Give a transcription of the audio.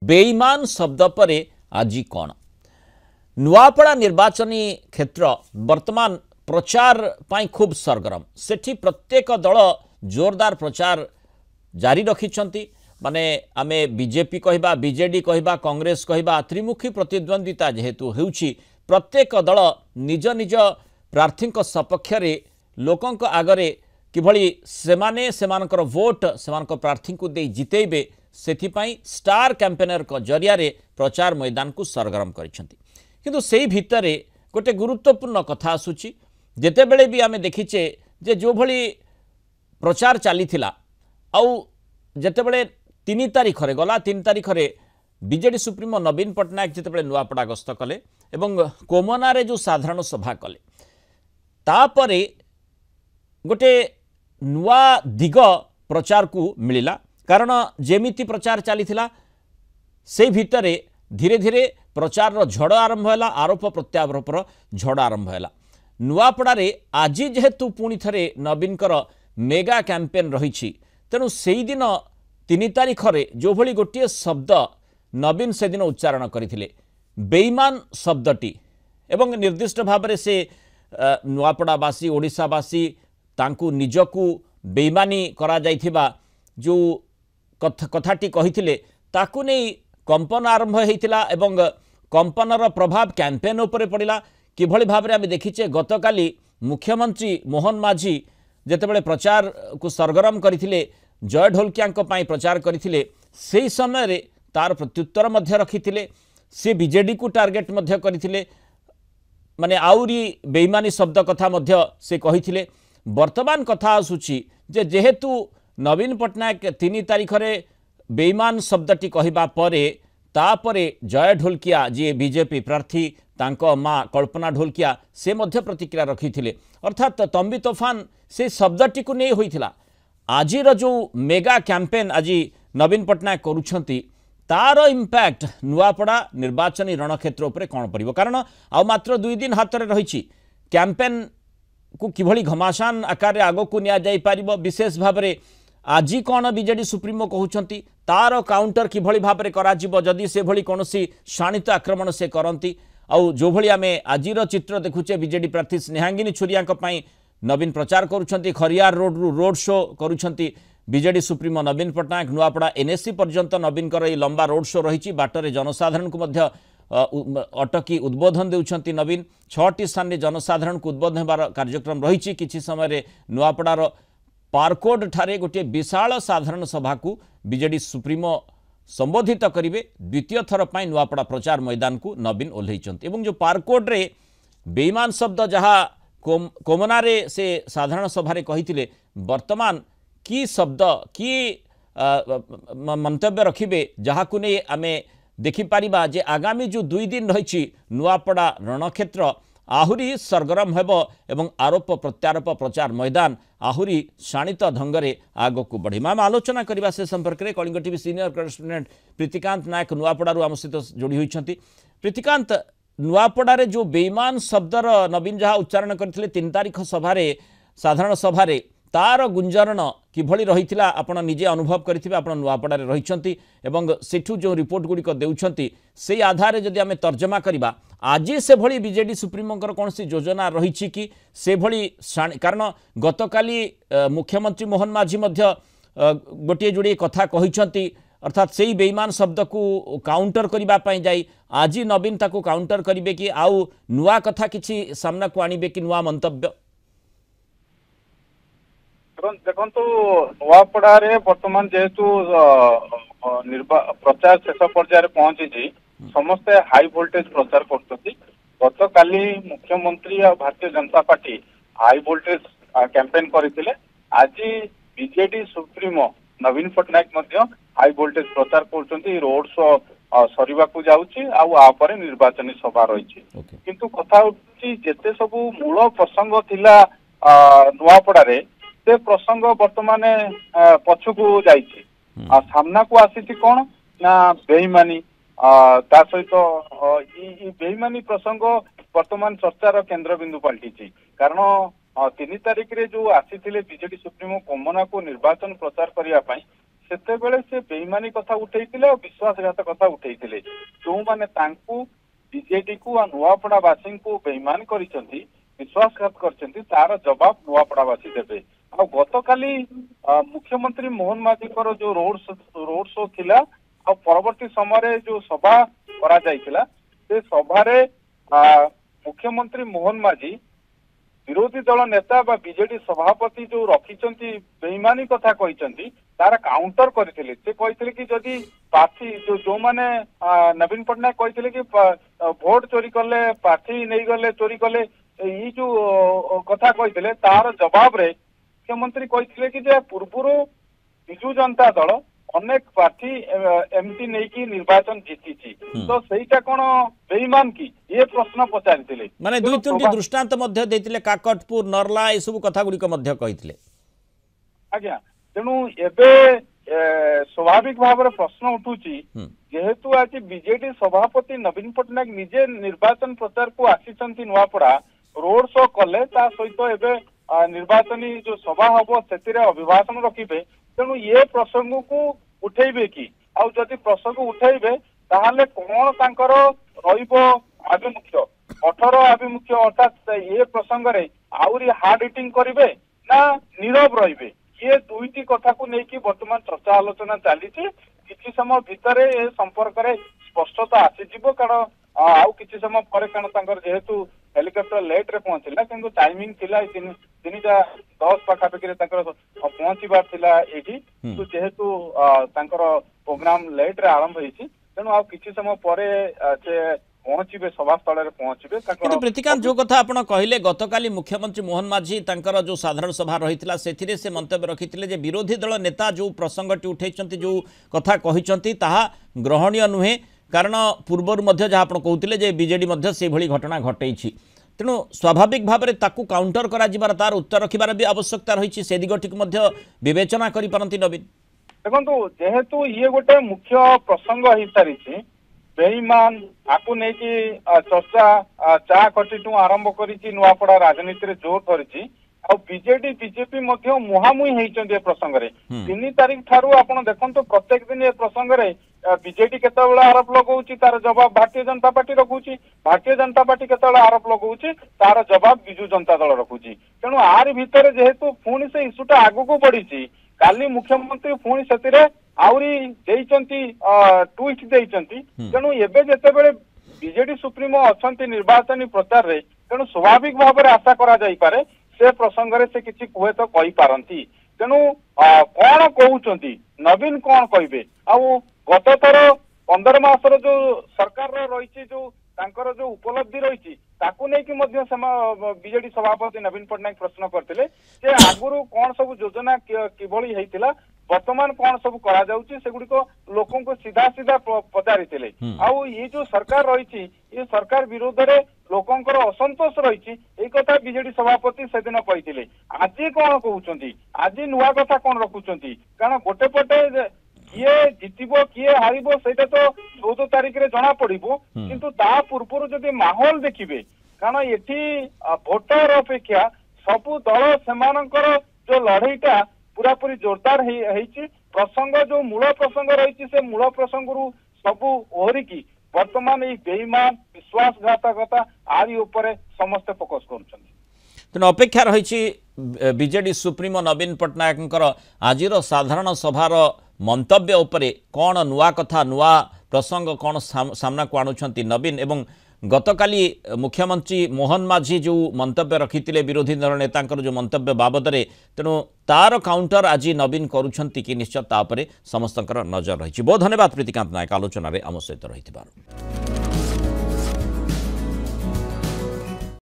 बेईमान शब्द पर आज कौन नुआपड़ा निर्वाचनी क्षेत्र वर्तमान प्रचार पाई खूब सरगरम सेठी प्रत्येक दल जोरदार प्रचार जारी रखिंट माने आमे बीजेपी कहबा बीजेडी कहबा कांग्रेस कहबा त्रिमुखी प्रतिद्वंदिता जेहेतु होउछि प्रत्येक दल निज निज प्रार्थी सपक्ष लोकंक आगरे किभली सेमाने सेमानकर वोट सेमानकर प्रार्थी को दे जितेबे सेथिपाई स्टार कैंपेनर को जरिया प्रचार मैदान को सरगरम करिसेंति किंतु सेही भितरे गोटे गुरुत्वपूर्ण कथा आसुछि जेतेबेले भी आमे देखिचे जे जो भली प्रचार चलीथिला आउ जेतेबेले 3 तारिख रे गला 3 तारिख रे बीजेडी सुप्रीमो नवीन पट्टनायक जेतेबेले नुआपड़ा गस्त कले एवं कोमना रे जो साधारण सभा कले तापरे गोटे नुआ दिग प्रचार को मिलिला कारण जेमिति प्रचार चलीथिला से भितरे धीरे धीरे प्रचार रो झड़ आरंभ हैला आरोप प्रत्यारोपर झड़ आरंभ हैला नुआपड़ा रे आज जेहेतु पुणी थरे नवीनकर मेगा कैंपेन रही तेणु से दिन 3 तारिख रे जो भली गोटे शब्द नवीन से दिन उच्चारण करथिले बेईमान शब्दटी एवं निर्दिष्ट भाव से नुआपड़ावासी ओडिशावासी तांकु निजकु बेईमानी करा जाइथिबा जो कथाटी कहिथिले ताकु नै कंपन आरंभ होइतिला एवं कंपनर प्रभाव कैंपेन उपरे पड़िला किभली भाव आम देखीचे गतकाली मुख्यमंत्री मोहन माझी जेतेबेले प्रचार को सरगरम करथिले जय ढोलकिया प्रचार करथिले सेही समय रे तार प्रत्युत्तर मध्य रखिथिले से बीजेडी को टार्गेट मध्य करथिले माने आउरी बेईमानी शब्द कथा मध्य से कहिथिले वर्तमान कथा आसुची जे जेहेतु नवीन पट्टनायक 3 तारिख रे बेईमान शब्दटी कहबा परे तापरे जय ढोलकिया जी बीजेपी प्रार्थी तांको माँ कल्पना ढोलकिया से मध्य प्रतिक्रिया रखिथिले अर्थात तंबी तोफान से शब्दटी को नहीं होइथिला आजिर जो मेगा कैंपेन आज नवीन पट्टनायक करुछंती तार इंपैक्ट नुआपड़ा निर्वाचनी रणक्षेत्र उपरे कौन पड़िबो कारण आ मात्र 2 दिन हाथ में रही कैंपेन को किभली घमासान आकार आग को निया जाई पारिबो विशेष भाव में आज कौन बीजेडी सुप्रीमो कहउछंती तार काउंटर किभली भाव में करा जिवो जदि से भली कोनोसी शाणित आक्रमण से करंती आउ जो भली आमे आजिर चित्र देखुचे बीजेडी प्रार्थी स्नेहांगिनी छुरिया नवीन प्रचार करुछंती खरियार रोड रु रोड शो करुछंती बीजेडी सुप्रीमो नवीन पट्टनायक नुआपड़ा एनएससी पर्यंत नवीन कर लंबा रोड शो रही बाटर जनसाधारण को मध्य अटकी उद्बोधन देउछंती नवीन 6टी स्थान में जनसाधारण को उद्बोधन होबार कार्यक्रम रही किछि समय नुआपड़ार पारकोड ठारे गोटे विशाल साधारण सभा को बीजेडी सुप्रीमो संबोधित करिवे द्वितीय थर पाई नुआपड़ा प्रचार मैदान को नवीन ओल्लैचंती एवं जो पारकोड रे बेईमान शब्द जहाँ कोमना रे से साधारण सभा कही वर्तमान की शब्द की मंतव्य रखिबे जहाँ को नहीं आमे देखिपारिबा जे आगामी जो 2 दिन रही नुआपड़ा रणक्षेत्र आहुरी सरगरम हेबो एवं आरोप प्रत्यारोप प्रचार मैदान आहुरी शाणित ढंगरे आग को बढ़ी आम आलोचना करबा से संपर्क में Kalinga TV senior correspondent Pritikant Nayak नुआपड़ारू आम सहित जोड़ी होइछंती। प्रीतिकांत नुआपड़ा रे जो बेईमान शब्दर नवीन जहाँ उच्चारण करथिले 3 तारिख सभारे साधारण सभारे तार गुंजरण किभली रहिथिला आपण निजे अनुभव करथिबे आपण नुआपड़ा रे रहिछंती एवं सेठू जो रिपोर्ट गुड़िक देउछंती से आधार रे जदि आमे तर्जमा करिबा आज से भली बीजेडी सुप्रीमोंकर कोनसी योजना रहिछि कि से भली कारण गतकाली मुख्यमंत्री मोहन माझी मध्य गोटे जोड़ी कथा कहिछंती अर्थात से बेईमान शब्द को काउंटर करने जाई आज नवीन ताकू काउंटर करिवे कि आउ नुआ कथा किछि सामना को आनिबे कि नुआ मंतव्य देखो नुआपड़ा वर्तमान जेहेतु प्रचार शेष पर्यायर पहुंची समस्ते हाई वोल्टेज प्रचार करते गत काली मुख्यमंत्री और Bharatiya Janata party high voltage campaign करते आज बीजेडी सुप्रीमो नवीन पट्टनायक हाई वोल्टेज प्रचार कर रोड शो सरिबा को जाउची आपर निर्वाचनी सभा रही किंतु कथा जेते सबू मूल प्रसंग थिला नुआपड़ा रे से प्रसंग वर्तमान पछकू जाइए सामना को आसी कौन ना बेईमानी ता सहित बेईमानी प्रसंग वर्तमान चर्चार केन्द्रबिंदु पलटि कारण 3 तारिख रे जो आसी बीजेडी सुप्रीमो कोमना को निर्वाचन प्रचार करने ସେତେବେଳେ ସେ ବେଇମାନି କଥା ଉଠେଇଥିଲେ ଆଉ ବିଶ୍ୱାସଘାତ କଥା ଉଠେଇଥିଲେ। ଯୋଉମାନେ ତାଙ୍କୁ ବିଜେଡି କୁ ଆଉ ନୂଆପଡାବାସୀଙ୍କୁ ବେଇମାନ କରିଛନ୍ତି, ବିଶ୍ୱାସଘାତ କରିଛନ୍ତି, ତାର ଜବାବ ନୂଆପଡାବାସୀ ଦେବେ। ଆଉ ଗତକାଲି ମୁଖ୍ୟମନ୍ତ୍ରୀ ମୋହନ ମାଝୀଙ୍କର ଯୋଉ ରୋଡ ଶୋ ଥିଲା ଆଉ ପରବର୍ତ୍ତୀ ସମୟରେ ଯୋଉ ସଭା କରାଯାଇଥିଲା, ସେ ସଭାରେ ମୁଖ୍ୟମନ୍ତ୍ରୀ ମୋହନ ମାଝୀ ବିରୋଧୀ ଦଳ ନେତା ବା ବିଜେଡି ସଭାପତି ଯୋଉ ରଖିଛନ୍ତି ବେଇମାନି କଥା କହିଛନ୍ତି, ତାର କାଉଣ୍ଟର କରିଥିଲେ। ସେ କହିଥିଲେ କି ଯଦି ପ୍ରାର୍ଥୀ ଯୋଉମାନେ ନବୀନ ପଟ୍ଟନାୟକ କହିଥିଲେ କି ଭୋଟ ଚୋରି କଲେ, ପ୍ରାର୍ଥୀ ନେଇଗଲେ, ଚୋରି କଲେ, ଏଇ ଯୋଉ କଥା କହିଥିଲେ, ତାର ଜବାବରେ ମୁଖ୍ୟମନ୍ତ୍ରୀ କହିଥିଲେ କି ଯେ ପୂର୍ବରୁ ବିଜୁ ଜନତା ଦଳ ଅନେକ ପ୍ରାର୍ଥୀ ଏମିତି ନେଇକି ନିର୍ବାଚନ ଜିତିଛି, ତ ସେଇଟା କଣ ବେଇମାନ କି, ଏ ପ୍ରଶ୍ନ ପଚାରିଥିଲେ। ମାନେ ଦୁଇ ତିନୋଟି ଦୃଷ୍ଟାନ୍ତ ମଧ୍ୟ ଦେଇଥିଲେ, କାକଟପୁର, ନର୍ଲା, ଏସବୁ କଥା ଗୁଡିକ ମଧ୍ୟ କହିଥିଲେ। ଆଜ୍ଞା, ତେଣୁ ଏବେ ସ୍ୱାଭାବିକ ଭାବରେ ପ୍ରଶ୍ନ ଉଠୁଛି, ଯେହେତୁ ଆଜି ବିଜେଡି ସଭାପତି ନବୀନ ପଟ୍ଟନାୟକ ନିଜେ ନିର୍ବାଚନ ପ୍ରଚାରକୁ ଆସିଛନ୍ତି ନୂଆପଡା, ରୋଡ ଶୋ କଲେ, ତା ସହିତ ଏବେ ନିର୍ବାଚନୀ ଯୋଉ ସଭା ହବ ସେଥିରେ ଅଭିଭାଷଣ ରଖିବେ, ତେଣୁ ଏ ପ୍ରସଙ୍ଗକୁ ଉଠେଇବେ କି? ଆଉ ଯଦି ପ୍ରସଙ୍ଗ ଉଠେଇବେ ତାହେଲେ କଣ ତାଙ୍କର ରହିବ ଆଭିମୁଖ୍ୟ, କଠୋର ଆଭିମୁଖ୍ୟ, ଅର୍ଥାତ୍ ଏ ପ୍ରସଙ୍ଗରେ ଆହୁରି ହାର୍ଡ ହିଟିଂ କରିବେ ନା ନୀରବ ରହିବେ? ଏ ଦୁଇଟି କଥାକୁ ନେଇକି ବର୍ତ୍ତମାନ ଚର୍ଚ୍ଚା ଆଲୋଚନା ଚାଲିଛି। କିଛି ସମୟ ଭିତରେ ଏ ସମ୍ପର୍କରେ ସ୍ପଷ୍ଟତା ଆସିଯିବ, କାରଣ ଆଉ କିଛି ସମୟ ପରେ, କାରଣ ତାଙ୍କର ଯେହେତୁ ହେଲିକପ୍ଟର ଲେଟ୍ ରେ ପହଞ୍ଚିଲା, କିନ୍ତୁ ଟାଇମିଂ ଥିଲା 3:10 ପାଖାପାଖିରେ ତାଙ୍କର ପହଞ୍ଚିବାର ଥିଲା ଏଇଠି, କିନ୍ତୁ ଯେହେତୁ ତାଙ୍କର ପ୍ରୋଗ୍ରାମ ଲେଟ୍ ରେ ଆରମ୍ଭ ହେଇଛି, ତେଣୁ ଆଉ କିଛି ସମୟ ପରେ ସେ ପହଞ୍ଚିବେ, ସଭାସ୍ଥଳରେ ପହଞ୍ଚିବେ। କିନ୍ତୁ ପ୍ରୀତିକାନ୍ତ, ଯୋଉ କଥା ଆପଣ କହିଲେ, ଗତକାଲି ମୁଖ୍ୟମନ୍ତ୍ରୀ ମୋହନ ମାଝୀ ତାଙ୍କର ଯୋଉ ସାଧାରଣ ସଭା ରହିଥିଲା, ସେଥିରେ ସେ ମନ୍ତବ୍ୟ ରଖିଥିଲେ ଯେ ବିରୋଧୀ ଦଳ ନେତା ଯୋଉ ପ୍ରସଙ୍ଗଟି ଉଠେଇଛନ୍ତି, ଯୋଉ କଥା କହିଛନ୍ତି, ତାହା ଗ୍ରହଣୀୟ ନୁହେଁ, କାରଣ ପୂର୍ବରୁ ମଧ୍ୟ ଯାହା ଆପଣ କହୁଥିଲେ ଯେ ବିଜେଡି ମଧ୍ୟ ସେଇଭଳି ଘଟଣା ଘଟେଇଛି। ତେଣୁ ସ୍ୱାଭାବିକ ଭାବରେ ତାକୁ କାଉଣ୍ଟର କରାଯିବାର, ତାର ଉତ୍ତର ରଖିବାର ବି ଆବଶ୍ୟକତା ରହିଛି। ସେ ଦିଗଟିକୁ ମଧ୍ୟ ବିବେଚନା କରିପାରନ୍ତି ନବୀନ। ଦେଖନ୍ତୁ, ଯେହେତୁ ଇଏ ଗୋଟେ ମୁଖ୍ୟ ପ୍ରସଙ୍ଗ ହେଇସାରିଛି, ବେଇମାନ ଆକୁ ନେଇକି ଚର୍ଚ୍ଚା ଚା ଖଟିଠୁ ଆରମ୍ଭ କରିଛି ନୂଆପଡା ରାଜନୀତିରେ ଜୋର ଧରିଛି, ଆଉ ବିଜେଡି ବିଜେପି ମଧ୍ୟ ମୁହାଁମୁହିଁ ହେଇଛନ୍ତି ଏ ପ୍ରସଙ୍ଗରେ। 3 ତାରିଖ ଠାରୁ ଆପଣ ଦେଖନ୍ତୁ, ପ୍ରତ୍ୟେକ ଦିନ ଏ ପ୍ରସଙ୍ଗରେ ବିଜେଡି କେତେବେଳେ ଆରୋପ ଲଗାଉଛି, ତାର ଜବାବ ଭାରତୀୟ ଜନତା ପାର୍ଟି ରଖୁଛି, ଭାରତୀୟ ଜନତା ପାର୍ଟି କେତେବେଳେ ଆରୋପ ଲଗାଉଛି, ତାର ଜବାବ ବିଜୁ ଜନତା ଦଳ ରଖୁଛି। ତେଣୁ ଆରି ଭିତରେ ଯେହେତୁ ପୁଣି ସେ ଇସ୍ୟୁଟା ଆଗକୁ ବଢିଛି, କାଲି ମୁଖ୍ୟମନ୍ତ୍ରୀ ପୁଣି ସେଥିରେ ଆହୁରି ଦେଇଛନ୍ତି, ଟ୍ୱିଷ୍ଟ ଦେଇଛନ୍ତି। ତେଣୁ ଏବେ ଯେତେବେଳେ ବିଜେଡି ସୁପ୍ରିମୋ ଅଛନ୍ତି ନିର୍ବାଚନୀ ପ୍ରଚାରରେ, ତେଣୁ ସ୍ୱାଭାବିକ ଭାବରେ ଆଶା କରାଯାଇପାରେ ସେ ପ୍ରସଙ୍ଗରେ ସେ କିଛି ହୁଏତ କହିପାରନ୍ତି। ତେଣୁ କଣ କହୁଛନ୍ତି ନବୀନ, କଣ କହିବେ? ଆଉ ଗତ ଥର 15 ମାସର ଯୋଉ ସରକାରର ରହିଛି, ଯୋଉ ତାଙ୍କର ଯୋଉ ଉପଲବ୍ଧି ରହିଛି, ତାକୁ ନେଇକି ମଧ୍ୟ ବିଜେଡି ସଭାପତି ନବୀନ ପଟ୍ଟନାୟକ ପ୍ରଶ୍ନ କରିଥିଲେ ଯେ ଆଗରୁ କଣ ସବୁ ଯୋଜନା କିଭଳି ହେଇଥିଲା, ବର୍ତ୍ତମାନ କଣ ସବୁ କରାଯାଉଛି, ସେଗୁଡିକ ଲୋକଙ୍କୁ ସିଧା ସିଧା ପଚାରିଥିଲେ। ଆଉ ଏ ଯୋଉ ସରକାର ରହିଛି, ଏ ସରକାର ବିରୋଧରେ ଲୋକଙ୍କର ଅସନ୍ତୋଷ ରହିଛି, ଏଇ କଥା ବିଜେଡି ସଭାପତି ସେଦିନ କହିଥିଲେ। ଆଜି କଣ କହୁଛନ୍ତି, ଆଜି ନୂଆ କଥା କଣ ରଖୁଛନ୍ତି? କାରଣ ଗୋଟେ ପଟେ କିଏ ଜିତିବ କିଏ ହାରିବ ସେଇଟା ତ 14 ତାରିଖରେ ଜଣା ପଡିବ, କିନ୍ତୁ ତା ପୂର୍ବରୁ ଯଦି ମାହୋଲ ଦେଖିବେ, କାରଣ ଏଠି ଭୋଟର ଅପେକ୍ଷା ସବୁ ଦଳ ସେମାନଙ୍କର ଯୋଉ ଲଢେଇଟା ପୁରାପୁରି ଜୋରଦାର ହେଇଛି। ପ୍ରସଙ୍ଗ ଯୋଉ ମୂଳ ପ୍ରସଙ୍ଗ ରହିଛି, ସେ ମୂଳ ପ୍ରସଙ୍ଗରୁ ସବୁ ଓହରିକି ବର୍ତ୍ତମାନ ଏଇ ବେଇମାନ ବିଶ୍ୱାସଘାତକତା ଆରି ଉପରେ ସମସ୍ତେ ଫୋକସ କରୁଛନ୍ତି। ତେଣୁ ଅପେକ୍ଷା ରହିଛି ବିଜେଡି ସୁପ୍ରିମୋ ନବୀନ ପଟ୍ଟନାୟକଙ୍କର ଆଜିର ସାଧାରଣ ସଭାର ମନ୍ତବ୍ୟ ଉପରେ, କ'ଣ ନୂଆ କଥା, ନୂଆ ପ୍ରସଙ୍ଗ କ'ଣ ସାମ୍ନାକୁ ଆଣୁଛନ୍ତି ନବୀନ। ଏବଂ ଗତକାଲି ମୁଖ୍ୟମନ୍ତ୍ରୀ ମୋହନ ମାଝୀ ଯେଉଁ ମନ୍ତବ୍ୟ ରଖିଥିଲେ ବିରୋଧୀ ଦଳ ନେତାଙ୍କର ଯେଉଁ ମନ୍ତବ୍ୟ ବାବଦରେ, ତେଣୁ ତାର କାଉଣ୍ଟର ଆଜି ନବୀନ କରୁଛନ୍ତି କି, ନିଶ୍ଚୟ ତା ଉପରେ ସମସ୍ତଙ୍କର ନଜର ରହିଛି। ବହୁତ ଧନ୍ୟବାଦ ପ୍ରୀତିକାନ୍ତ ନାୟକ ଆଲୋଚନାରେ ଆମ ସହିତ ରହିଥିବାରୁ।